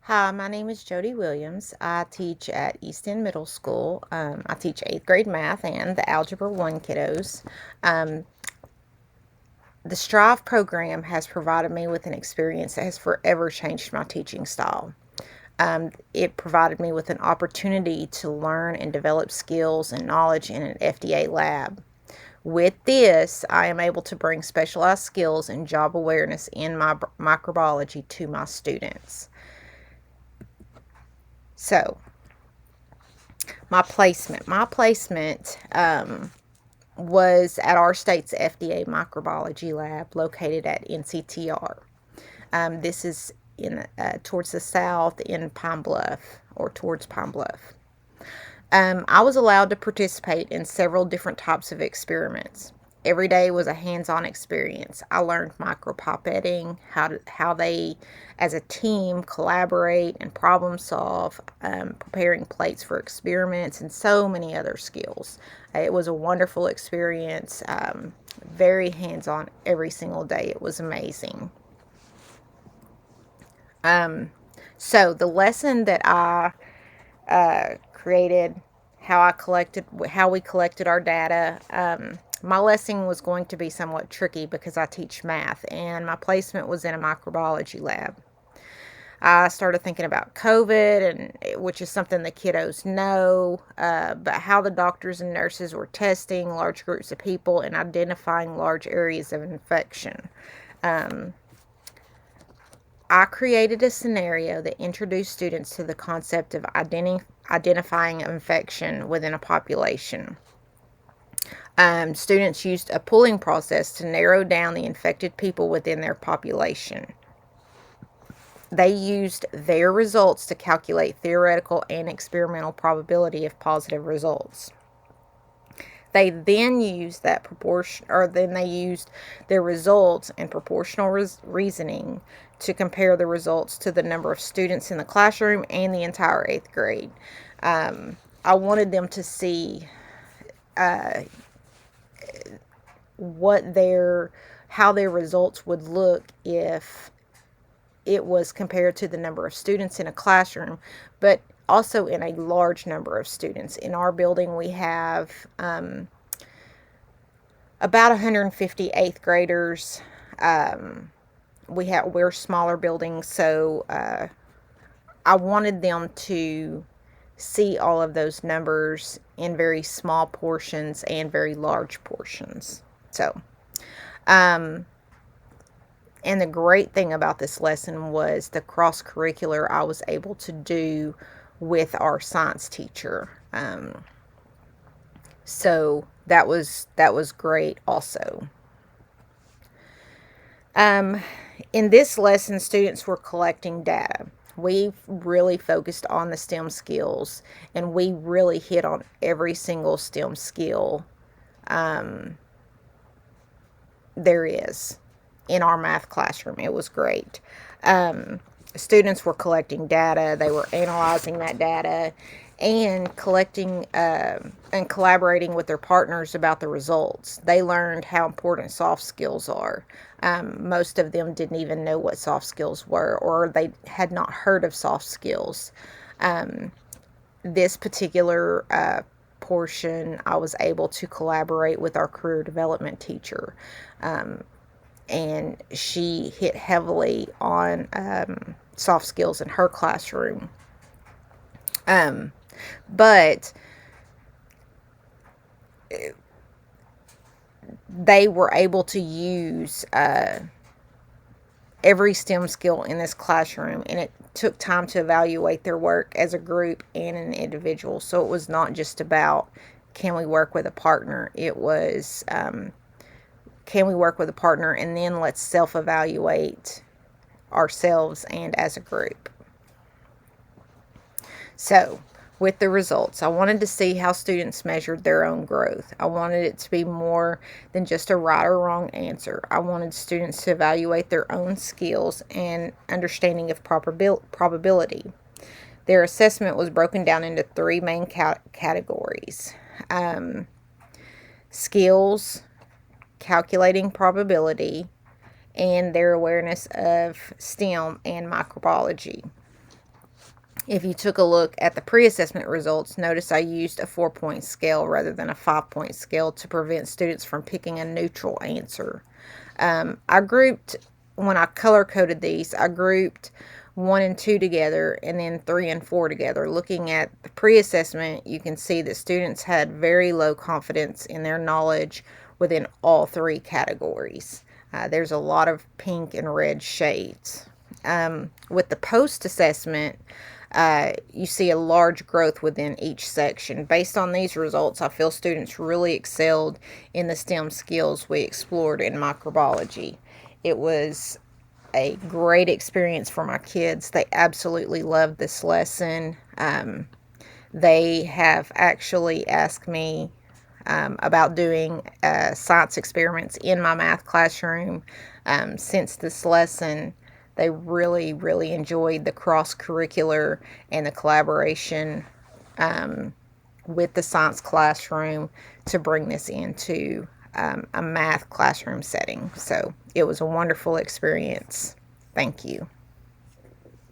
Hi, my name is Jody Williams. I teach at East End Middle School. I teach 8th grade math and the Algebra 1 kiddos. Um, the Strive program has provided me with an experience that has forever changed my teaching style. It provided me with an opportunity to learn and develop skills and knowledge in an FDA lab. With this, I am able to bring specialized skills and job awareness in my microbiology to my students. So, my placement was at our state's FDA microbiology lab located at NCTR. This is in towards the south in Pine Bluff, or towards Pine Bluff. I was allowed to participate in several different types of experiments. Every day was a hands-on experience. I learned micropipetting, how they, as a team, collaborate and problem solve, preparing plates for experiments, and so many other skills. It was a wonderful experience, very hands-on every single day. It was amazing. So the lesson that I created, how we collected our data. My lesson was going to be somewhat tricky because I teach math and my placement was in a microbiology lab. I started thinking about COVID, and which is something the kiddos know, but how the doctors and nurses were testing large groups of people and identifying large areas of infection. I created a scenario that introduced students to the concept of identifying infection within a population. Students used a pooling process to narrow down the infected people within their population. They used their results to calculate theoretical and experimental probability of positive results. They then used their results and proportional reasoning to compare the results to the number of students in the classroom and the entire 8th grade. I wanted them to see how their results would look if it was compared to the number of students in a classroom, but also in a large number of students. In our building, we have about 150 8th graders. We're smaller buildings, so I wanted them to see all of those numbers in very small portions and very large portions. So, and the great thing about this lesson was the cross-curricular I was able to do with our science teacher. So that was great also. In this lesson, students were collecting data. We really focused on the STEM skills, and we really hit on every single STEM skill there is in our math classroom. It was great. Students were collecting data, they were analyzing that data, and collecting and collaborating with their partners about the results. They learned how important soft skills are. Most of them didn't even know what soft skills were, or they had not heard of soft skills. This particular portion, I was able to collaborate with our career development teacher. And she hit heavily on soft skills in her classroom. But they were able to use every STEM skill in this classroom, and it took time to evaluate their work as a group and an individual. So it was not just about, can we work with a partner? It was, can we work with a partner, and then let's self-evaluate ourselves and as a group. So, with the results, I wanted to see how students measured their own growth. I wanted it to be more than just a right or wrong answer. I wanted students to evaluate their own skills and understanding of probability. Their assessment was broken down into three main categories: skills, calculating probability, and their awareness of STEM and microbiology. If you took a look at the pre-assessment results, notice I used a 4-point scale rather than a 5-point scale to prevent students from picking a neutral answer. I grouped, when I color coded these, I grouped 1 and 2 together and then 3 and 4 together. Looking at the pre-assessment, you can see that students had very low confidence in their knowledge within all 3 categories. There's a lot of pink and red shades. With the post-assessment, you see a large growth within each section. Based on these results, I feel students really excelled in the STEM skills we explored in microbiology. It was a great experience for my kids. They absolutely loved this lesson. They have actually asked me about doing science experiments in my math classroom since this lesson. They really, really enjoyed the cross-curricular and the collaboration with the science classroom to bring this into a math classroom setting. So it was a wonderful experience. Thank you.